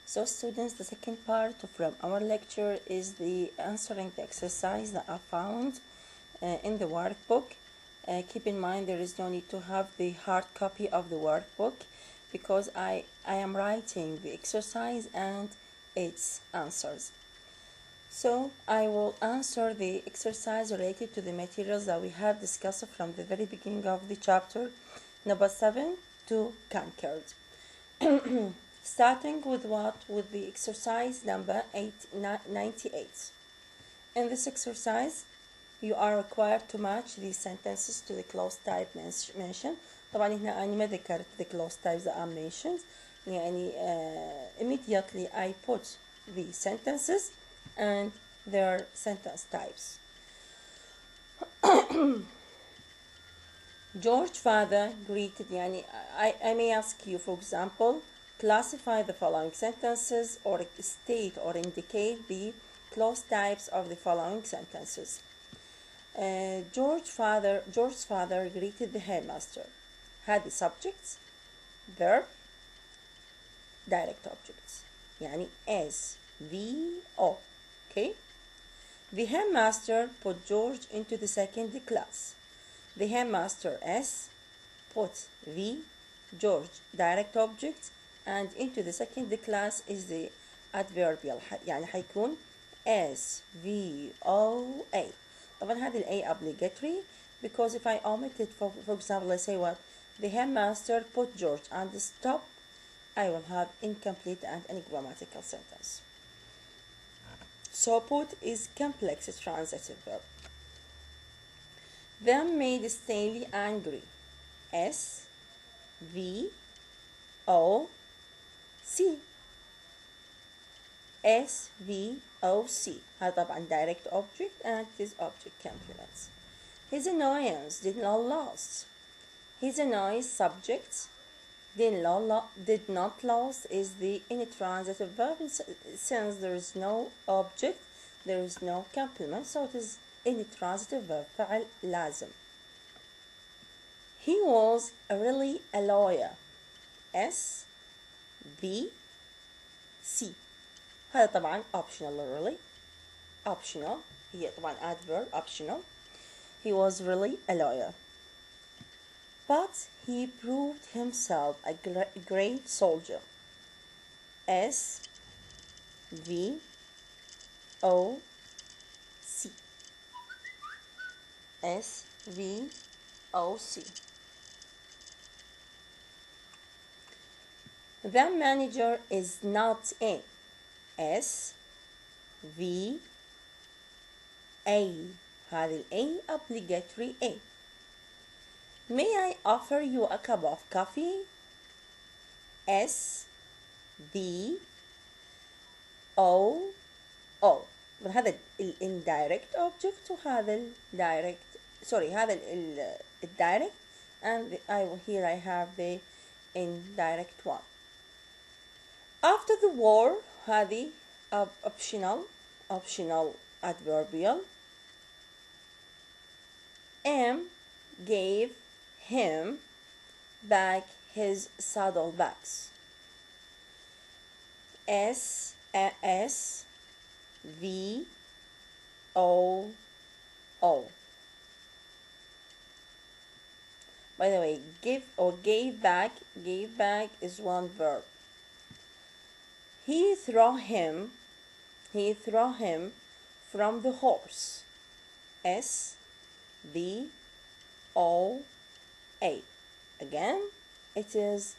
So students, the second part from our lecture is the answering the exercise that I found in the workbook. Keep in mind there is no need to have the hard copy of the workbook because I am writing the exercise and its answers. So I will answer the exercise related to the materials that we have discussed from the very beginning of the chapter, number 7 to conquered. Starting with what? With the exercise number 98. In this exercise, you are required to match these sentences to the clause type mentioned. طبعا هنا أنا ما ذكرت the clause types that are mentioned. يعني immediately I put the sentences and their sentence types. George's father greeted, يعني I may ask you, for example, classify the following sentences or state or indicate the clause types of the following sentences. George's father greeted the headmaster. Had the subjects, verb, direct objects. يعني S, V, O. Okay? The headmaster put George into the second class. The headmaster S, put V, George, direct object, and into the second class is the adverbial. يعني حيكون S, V, O, A. طبعا هذه ال A obligatory because if I omit it, for example, let's say what? The headmaster put George and stop, I will have incomplete and ungrammatical sentence. So put is complex transitive verb. Them made Stanley angry. S, V, O, C. S, V, O, C. هذا طبعا direct object and his object complements. His annoyance did not last. His annoyance subject did not last is the intransitive verb. Since there is no object, there is no complement, so it is intransitive verb. فعل لازم. He was really a lawyer. S, V, C. هذا طبعا optional really. Optional. هي طبعا adverb optional. He was really a lawyer. But he proved himself a great soldier. S, V, O, C. S, V, O, C. The manager is not in. S, V, A. هذه ال A obligatory A. May I offer you a cup of coffee? S, V, O, O. هذا ال indirect object وهذا ال direct, sorry, هذا ال direct and here I have the indirect one. After the war, هذه optional adverbial. M gave him back his saddlebags. S, V, O, O. By the way, give or gave back is one verb. He threw him from the horse. S, V, O, A. Again, it is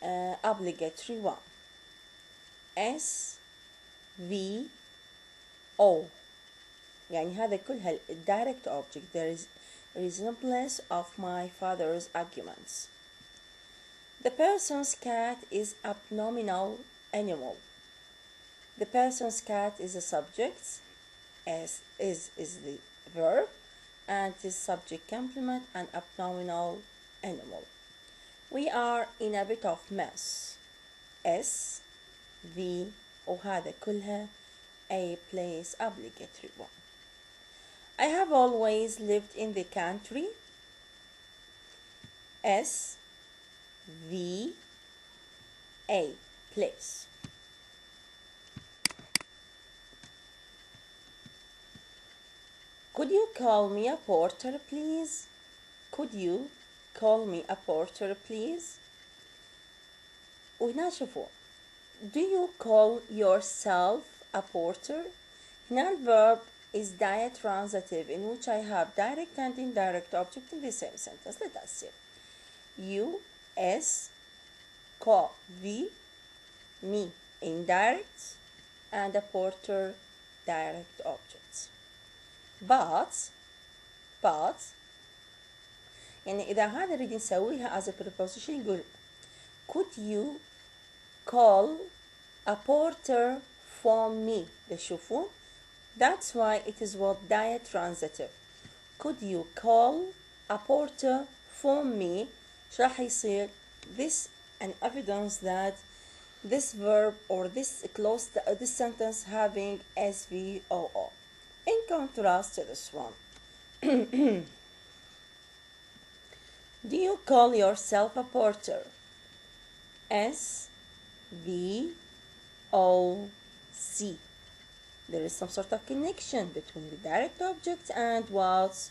obligatory one. S, V, O. يعني هذا كلها direct object. There is resemblance of my father's arguments. The person's cat is a nominal animal. The person's cat is a subject. S is the verb and is subject complement and abnominal animal. We are in a bit of mess. S, V, وهذا كلها A place obligatory one. I have always lived in the country. S, V, A place. Could you call me a porter please? Could you call me a porter please? وهنا شوفوا do you call yourself a porter? هنا الverb is diatransitive in which I have direct and indirect object in the same sentence. Let us see. You, S, call, V, me, indirect, and a porter, direct objects. But يعني إذا هذا نريد نسويها as a preposition نقول could you call a porter for me. تشوفون that's why it is what diatransitive. Could you call a porter for me. شو راح يصير this an evidence that this verb or this clause this sentence having SVOO in contrast to this one. Do you call yourself a porter? SVOC. There is some sort of connection between the direct object and what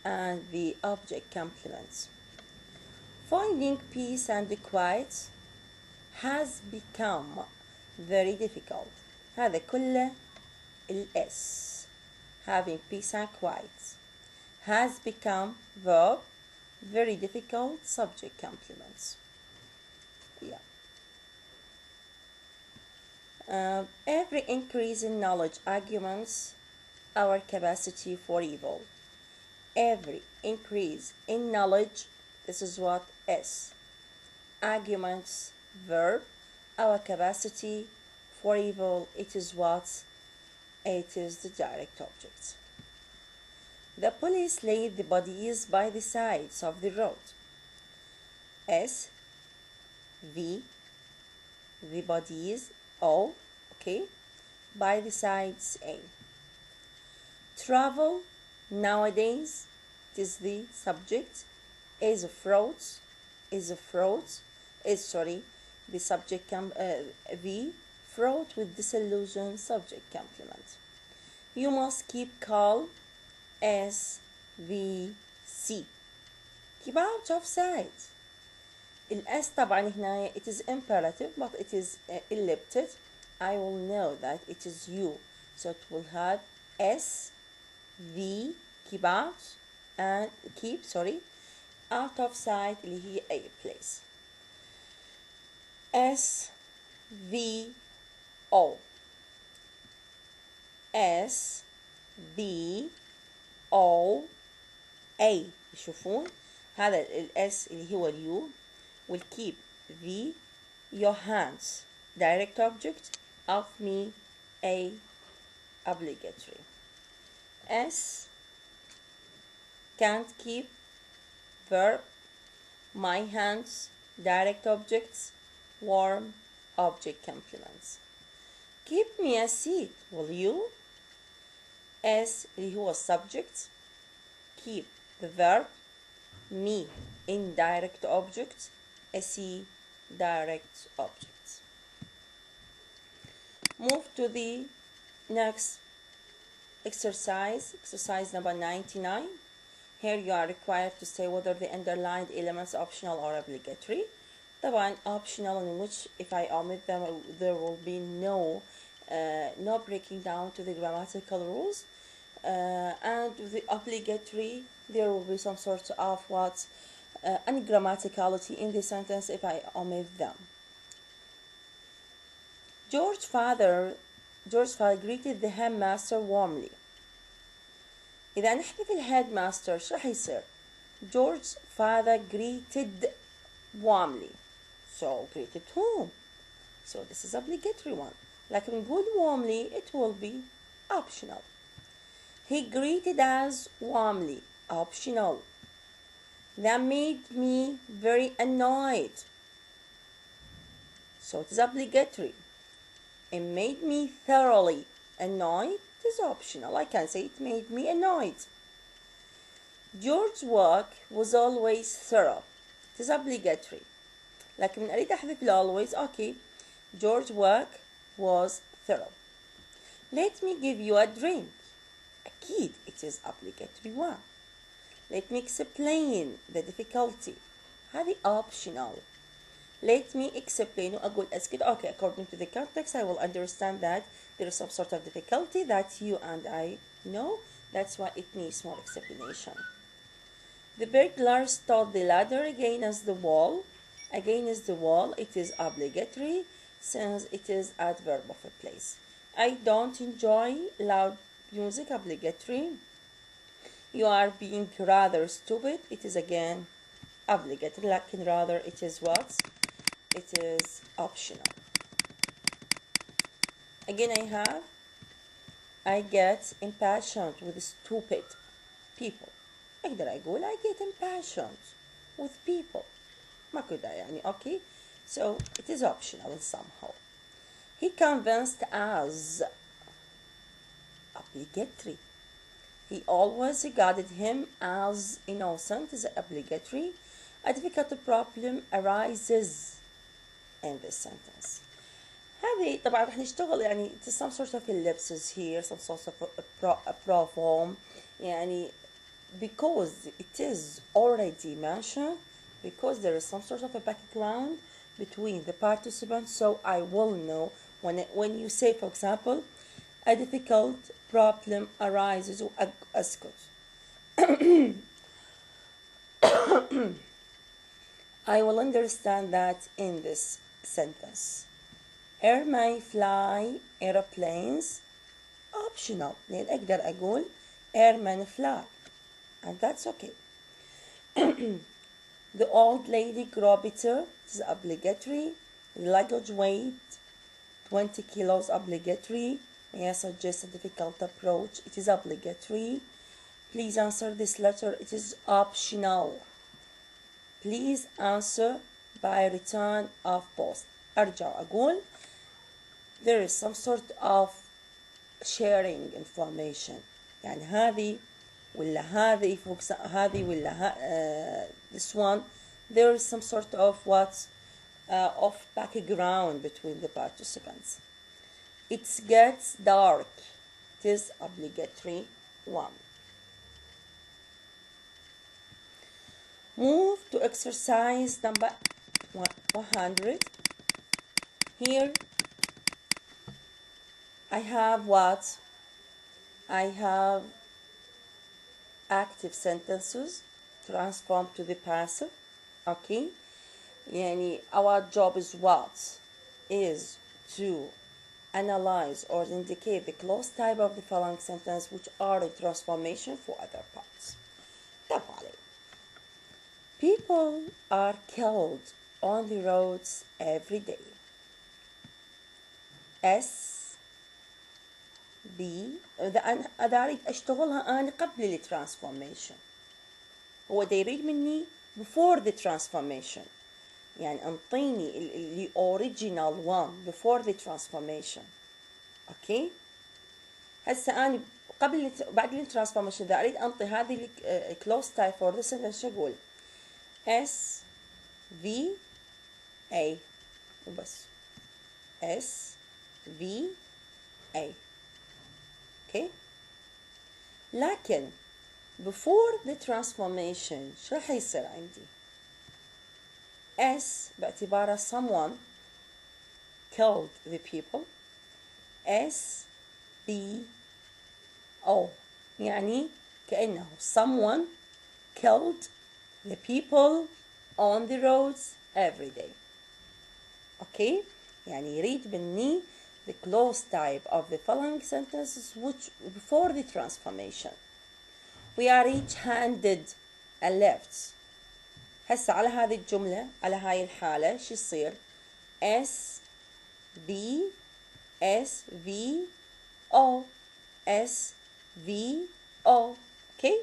and the object complements. Finding peace and quiet has become very difficult. هذا كله S. Having peace and quiet has become verb very difficult subject complements. Yeah. Every increase in knowledge arguments our capacity for evil. Every increase in knowledge, this is what S. Arguments, verb, our capacity for evil, it is what? It is the direct object. The police laid the bodies by the sides of the road. S, V, the bodies, O, okay, by the sides, A. Travel, nowadays, it is the subject, is the subject, V, fraught with disillusion, subject complement. You must keep calm, SVC. Keep out of sight. الS طبعا هنا it is imperative but it is elliptic. I will know that it is you, so it will have S, V, keep out and keep out of sight اللي هي a place. S, V, O. S, V, O, A. يشوفون هذا S اللي هو اليو will keep V, your hands, direct object, of me, A, obligatory. S, can't keep, verb, my hands, direct objects, warm, object complements. Keep me a seat, will you? S اللي هو subject, keep the verb, me, indirect object, SE, direct object. Move to the next exercise number 99. Here you are required to say whether the underlined elements optional or obligatory. طبعا optional, in which if I omit them there will be no breaking down to the grammatical rules, and with the obligatory there will be some sort of ungrammaticality in the sentence if I omit them. George's father greeted the headmaster warmly. إذا نحذف الهيدماستر شو راح يصير؟ George's father greeted warmly. So greeted whom? So this is obligatory one. لكن نقول warmly it will be optional. He greeted us warmly. Optional. That made me very annoyed. So it is obligatory. It made me thoroughly annoyed. It is optional. I can say it made me annoyed. George's work was always thorough. It is obligatory. لكن من أريد أحذف always. Okay. George's work was thorough. Let me give you a drink. أكيد it is obligatory one. Let me explain the difficulty. هذه optional. Let me explain وأقول أسكت. Okay, according to the context I will understand that there is some sort of difficulty that you and I know. That's why it needs more explanation. The burglar stole the ladder against the wall. Against the wall, it is obligatory since it is adverb of a place. I don't enjoy loud music, obligatory. You are being rather stupid, it is again obligatory. لكن rather it is what? It is optional. Again I get impatient with stupid people. أقدر أقول I get impatient with people. ما كده يعني okay. So it is optional somehow. He convinced us obligatory. He always regarded him as innocent is obligatory. A difficult problem arises in this sentence. هذه طبعا راح نشتغل يعني some sort of ellipses here, some sort of a proform يعني because it is already mentioned, because there is some sort of a background between the participants, so I will know when you say, for example, a difficult problem arises أسكت. I will understand that in this sentence. Air may fly airplanes optional. يعني أقدر أقول airmen fly and that's okay. The old lady grobiter is obligatory. The luggage weight 20 kilos obligatory. May I suggest a difficult approach? It is obligatory. Please answer this letter. It is optional. Please answer by return of post. أرجع أقول there is some sort of sharing information. يعني هذه ولا هذه هذه ولا this one. There is some sort of of background between the participants. It gets dark. It is obligatory one. Move to exercise number 100. Here I have what? I have active sentences transformed to the passive. Okay, يعني our job is what? Is to analyze or indicate the clause type of the following sentence which are in transformation for other parts. طبعا people are killed on the roads every day. S B أنا أريد أشتغلها أنا قبل الترانسفورميشن. هو دا يريد مني before the transformation. يعني انطيني ال original one before the transformation. اوكي هسه أنا قبل بعد الترانسفورميشن إذا أريد أنطي هذه close type for this sentence شو أقول؟ S V A وبس. S V A. اوكي لكن before the transformation شو راح يصير عندي؟ S باعتباره someone killed the people. S B O يعني كأنه someone killed the people on the roads every day. okay يعني يريد مني the clause type of the following sentences which before the transformation. We are each handed a lift. هسه على هذه الجملة على هاي الحالة شو يصير؟ S B S V O S V O. okay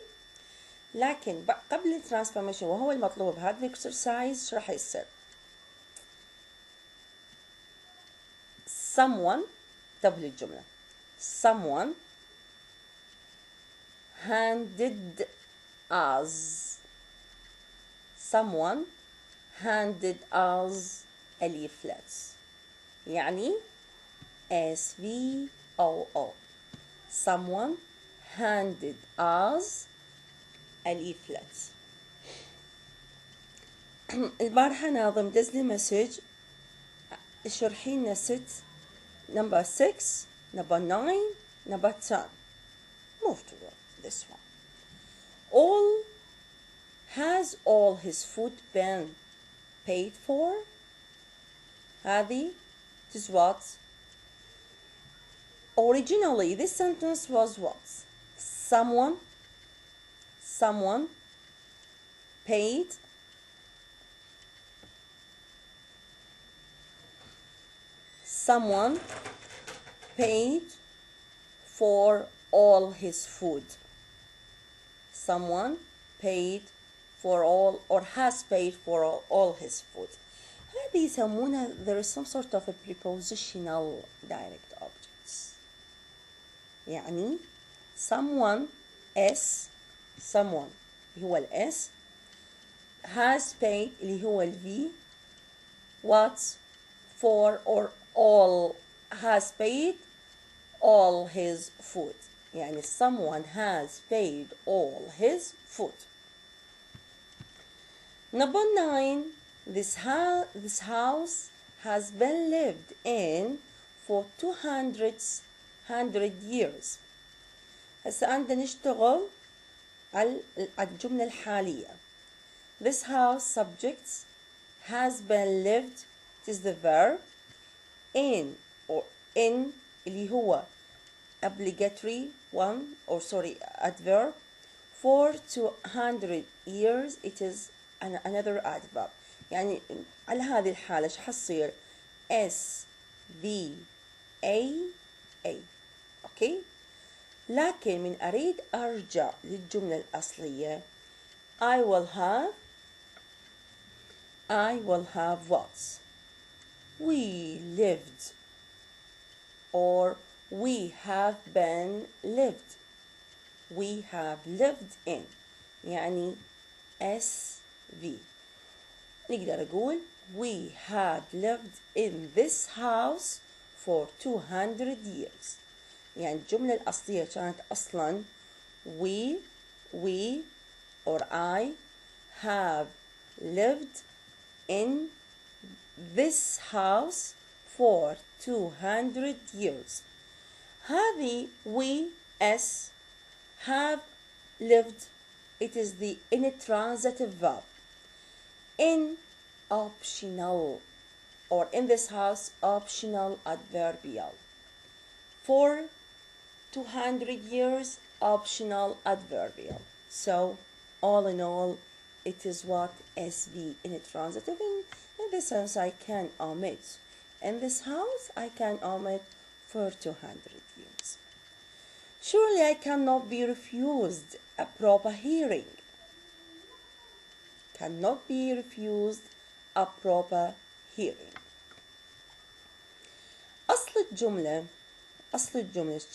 لكن قبل الترانسفورميشن وهو المطلوب بهذا الاكسرسايز شو راح يصير؟ someone تبه الجملة someone handed us someone handed us a leaflet. يعني S V O O someone handed us a leaflet. البارحة ناظم دز لي مسج اشرحي لنا ست number 6 number 9 number 10. Move to this one. Has all his food been paid for? هذه is what? Originally this sentence was what? Someone paid for all his food. Someone paid for all or has paid for all his food. هذه يسمونها there is some sort of a prepositional direct objects. يعني someone اللي هو ال S has paid اللي هو ال V what for or all has paid all his food. يعني someone has paid all his food. Number 9, this house has been lived in for 200 years. هسه عندنا نشتغل على الجملة الحالية. This house subjects has been lived, it is the verb, in or in اللي هو obligatory one or sorry adverb. For 200 years it is another adverb. يعني على هذه الحالة ايش حتصير SVAA. اوكي لكن من اريد ارجع للجملة الأصلية I will have what? We lived or we have been lived. We have lived in يعني SV. نقدر أقول we had lived in this house for 200 years. يعني الجملة الأصلية كانت أصلا we or I have lived in this house for 200 years. هذه we as have lived, it is the intransitive verb. In optional or in this house optional adverbial. For 200 years optional adverbial. So all in all it is what SV intransitive. In this sense I can omit. In this house I can omit for 200 years. Surely I cannot be refused a proper hearing. Cannot be refused a proper hearing. أصل الجملة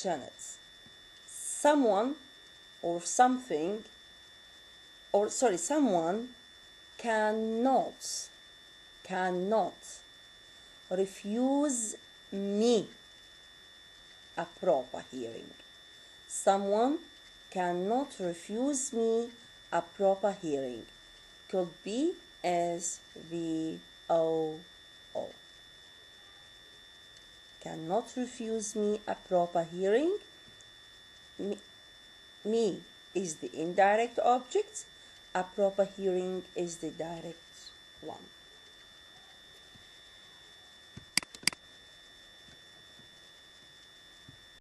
كانت someone or something or sorry someone cannot refuse me a proper hearing. Someone cannot refuse me a proper hearing. Could be SVOO. Cannot refuse me a proper hearing. Me is the indirect object. A proper hearing is the direct one.